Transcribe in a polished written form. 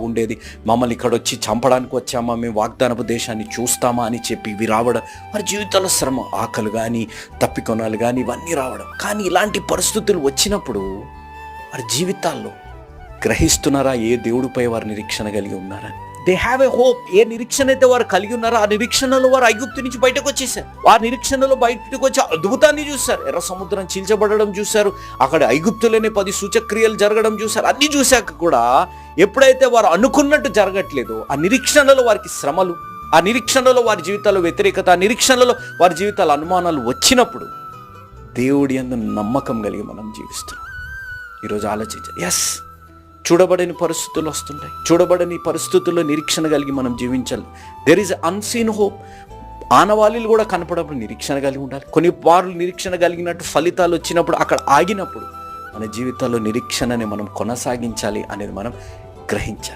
ఉండేది, మమ్మల్ని ఇక్కడ వచ్చి చంపడానికి వచ్చామా, మేము వాగ్దానపు దేశాన్ని చూస్తామా అని చెప్పి ఇవి రావడం, వారి జీవితాల శ్రమ, ఆకలి కానీ తప్పికొనాలు కానీ ఇవన్నీ రావడం. కానీ ఇలాంటి పరిస్థితులు వచ్చినప్పుడు వారి జీవితాల్లో గ్రహిస్తున్నారా ఏ దేవుడిపై వారు నిరీక్షణ కలిగి ఉన్నారా? They have a hope. ఏ నిరీక్షణ అయితే వారు కలిగి ఉన్నారో ఆ నిరీక్షణలో వారు ఐగుప్తు నుంచి బయటకు వచ్చేసారు. ఆ నిరీక్షణలో బయటకు వచ్చి అద్భుతాన్ని చూశారు. ఎర్ర సముద్రం చీల్చబడడం చూశారు, అక్కడ ఐగుప్తులోనే 10 సూచక్రియలు జరగడం చూశారు. అన్ని చూశాక కూడా ఎప్పుడైతే వారు అనుకున్నట్టు జరగట్లేదో ఆ నిరీక్షణలో వారికి శ్రమలు, ఆ నిరీక్షణలో వారి జీవితాల్లో వ్యతిరేకత, ఆ నిరీక్షణలో వారి జీవితాల అనుమానాలు వచ్చినప్పుడు దేవుడి యందు నమ్మకం కలిగి మనం జీవిస్తున్నాం. ఈరోజు ఆలోచించాలి. ఎస్, చూడబడని పరిస్థితులు వస్తుంటాయి, చూడబడని పరిస్థితుల్లో నిరీక్షణ కలిగి మనం జీవించాలి. There is unseen hope. ఆనవాళీలు కూడా కనపడప్పుడు నిరీక్షణ కలిగి ఉండాలి. కొన్ని వారు నిరీక్షణ కలిగినట్టు ఫలితాలు వచ్చినప్పుడు అక్కడ ఆగినప్పుడు మన జీవితాల్లో నిరీక్షణని మనం కొనసాగించాలి అనేది మనం గ్రహించాలి.